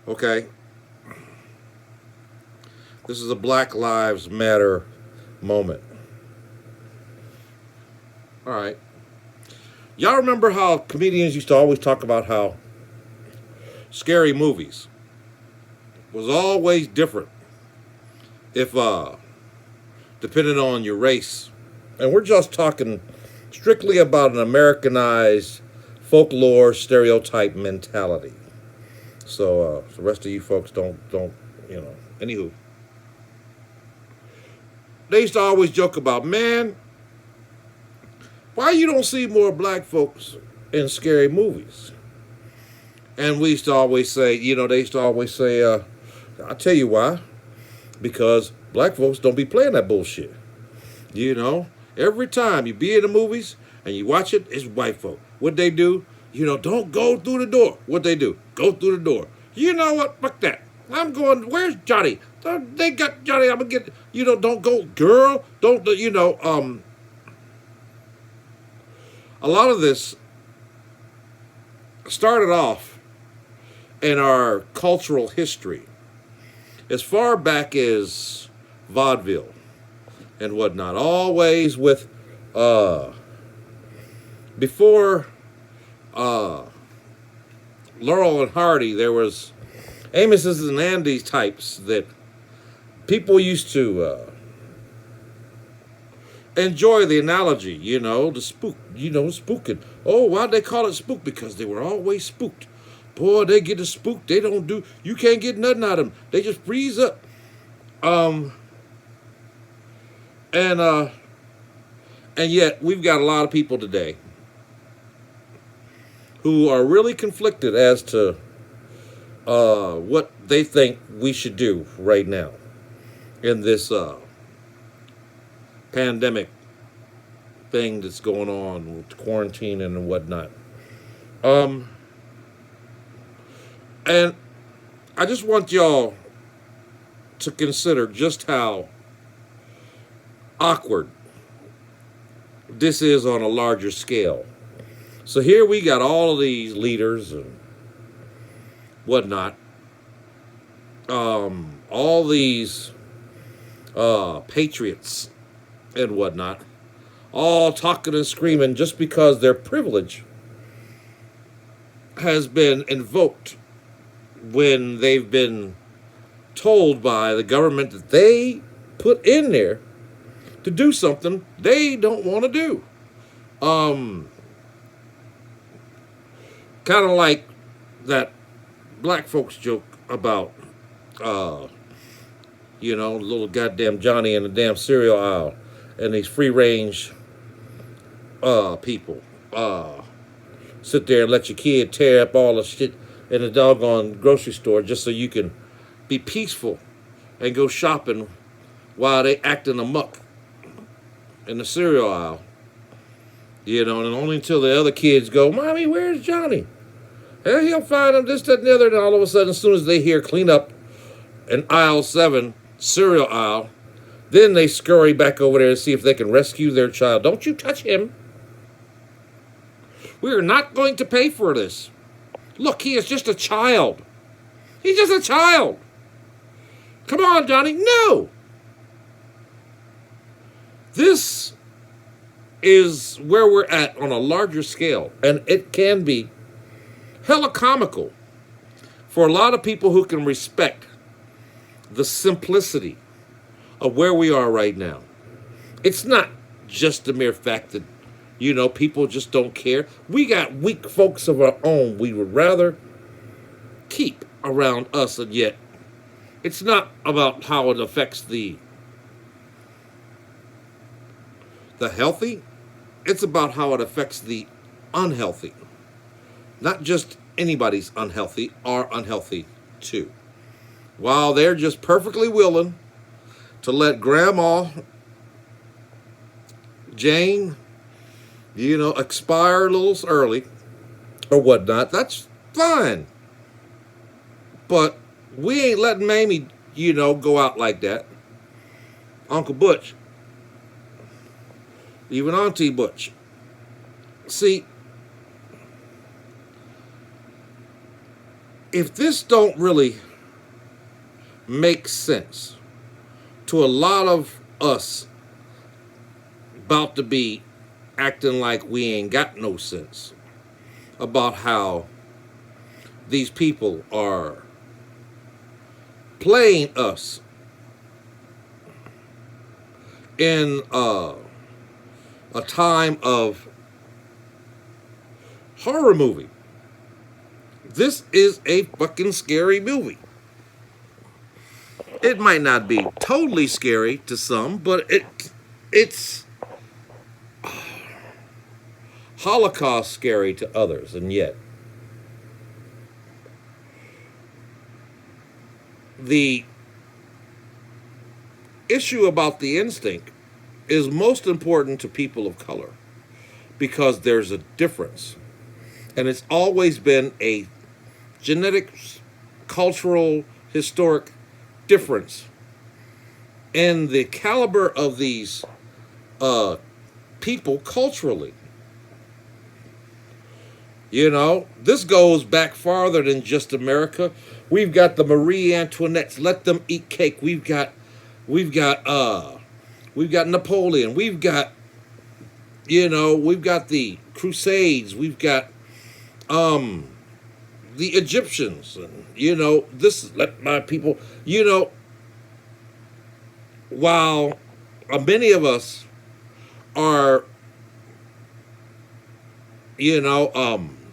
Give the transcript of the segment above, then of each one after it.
Okay, this is a Black Lives Matter moment. All right. Y'all remember how comedians used to always talk about how scary movies was always different if depending on your race. And we're just talking strictly about an Americanized folklore stereotype mentality. So the rest of you folks don't you know. Anywho, they used to always joke about, man, why you don't see more black folks in scary movies? And we used to always say, they used to always say, I'll tell you why. Because black folks don't be playing that bullshit. You know, every time you be in the movies and you watch it, it's white folk. What they do, don't go through the door. What they do, go through the door. You know what? Fuck that. I'm going, where's Johnny? They got Johnny. I'm going to get, don't go, girl. Don't, a lot of this started off in our cultural history as far back as vaudeville and whatnot. Always with before Laurel and Hardy, there was Amos's and Andy's types that people used to enjoy the analogy, the spook, spooking. Oh, why'd they call it spook? Because they were always spooked. Boy, they get a spook. They don't do, you can't get nothing out of them. They just freeze up. And yet we've got a lot of people today who are really conflicted as to what they think we should do right now in this pandemic thing that's going on with quarantine and whatnot. And I just want y'all to consider just how awkward this is on a larger scale. So here we got all of these leaders and whatnot, all these patriots and whatnot, all talking and screaming just because their privilege has been invoked when they've been told by the government that they put in there to do something they don't want to do. Kind of like that black folks joke about, little goddamn Johnny in the damn cereal aisle and these free range people sit there and let your kid tear up all the shit in the doggone grocery store just so you can be peaceful and go shopping while they acting amuck in the cereal aisle. And only until the other kids go, Mommy, where's Johnny? And he'll find him, this, that, and the other. And all of a sudden, as soon as they hear clean up in aisle 7, cereal aisle, then they scurry back over there to see if they can rescue their child. Don't you touch him. We are not going to pay for this. Look, he is just a child. He's just a child. Come on, Johnny. No. This is where we're at on a larger scale. And it can be hella comical for a lot of people who can respect the simplicity of where we are right now. It's not just the mere fact that, people just don't care. We got weak folks of our own we would rather keep around us, and yet it's not about how it affects the healthy. It's about how it affects the unhealthy. Not just anybody's unhealthy, are unhealthy too. While they're just perfectly willing to let Grandma Jane, expire a little early or whatnot, that's fine. But we ain't letting Mamie, go out like that. Uncle Butch, even Auntie Butch. See, if this don't really make sense to a lot of us about to be acting like we ain't got no sense about how these people are playing us in a time of horror movie. This is a fucking scary movie. It might not be totally scary to some, but it's Holocaust scary to others, and yet the issue about the instinct is most important to people of color because there's a difference. And it's always been a genetic, cultural, historic difference in the caliber of these people culturally. You know, this goes back farther than just America. We've got the Marie Antoinettes, let them eat cake. We've got Napoleon. We've got the Crusades. We've got the Egyptians. And, this let my people, while many of us are,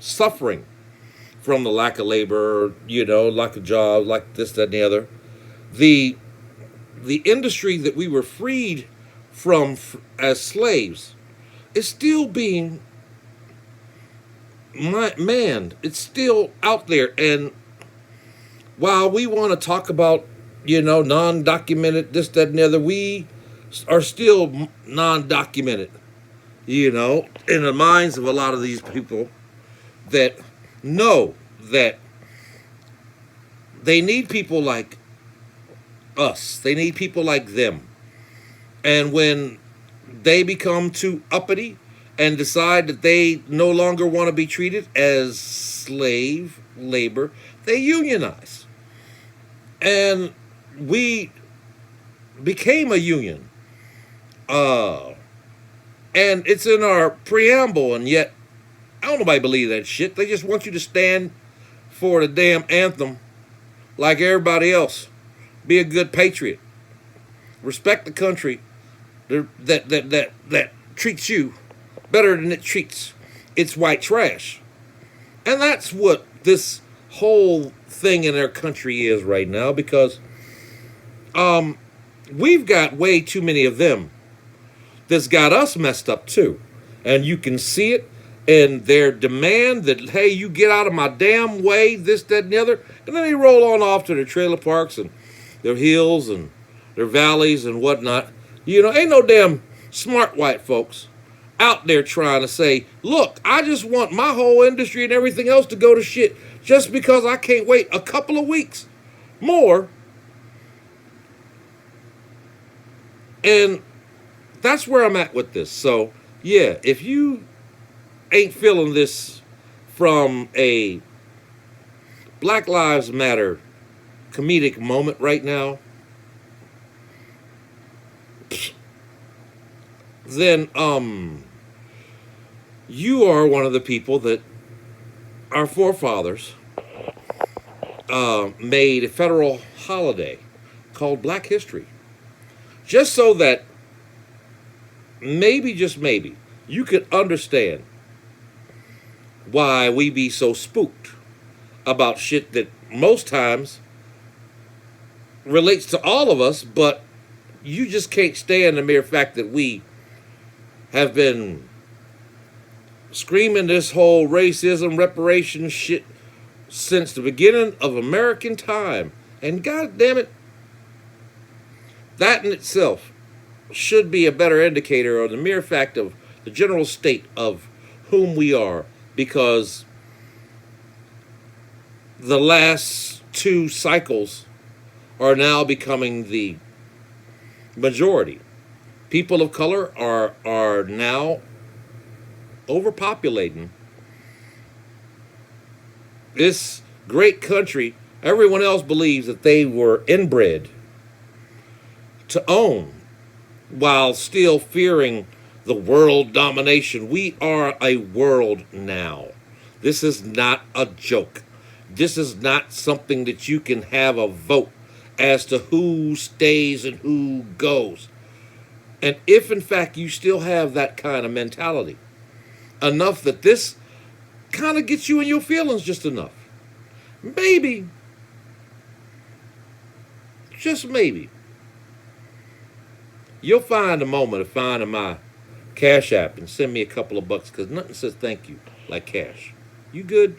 suffering from the lack of labor, lack of jobs, like this, that, and the other. The industry that we were freed from as slaves is still being manned. It's still out there. And while we want to talk about, non-documented, this, that, and the other, we are still non-documented, in the minds of a lot of these people that know that they need people like us. They need people like them. And when they become too uppity and decide that they no longer want to be treated as slave labor, they unionize. And we became a union. And it's in our preamble, and yet I don't nobody believe that shit. They just want you to stand for the damn anthem like everybody else. Be a good patriot. Respect the country that treats you better than it treats its white trash. And that's what this whole thing in our country is right now, because we've got way too many of them that's got us messed up too. And you can see it in their demand that, hey, you get out of my damn way, this, that, and the other. And then they roll on off to their trailer parks and their hills and their valleys and whatnot. Ain't no damn smart white folks out there trying to say, look, I just want my whole industry and everything else to go to shit just because I can't wait a couple of weeks more. And that's where I'm at with this. So, yeah, if you ain't feeling this from a Black Lives Matter comedic moment right now, then you are one of the people that our forefathers made a federal holiday called Black History, just so that maybe, just maybe, you could understand why we be so spooked about shit that most times relates to all of us, but you just can't stand the mere fact that we have been screaming this whole racism, reparation shit since the beginning of American time. And God damn it, that in itself should be a better indicator of the mere fact of the general state of whom we are, because the last two cycles are now becoming the majority. People of color are now overpopulating this great country, everyone else believes that they were inbred to own while still fearing the world domination. We are a world now. This is not a joke. This is not something that you can have a vote as to who stays and who goes. And if in fact you still have that kind of mentality, enough that this kind of gets you in your feelings just enough, maybe, just maybe, you'll find a moment of finding my Cash App and send me a couple of bucks, because nothing says thank you like cash. You good?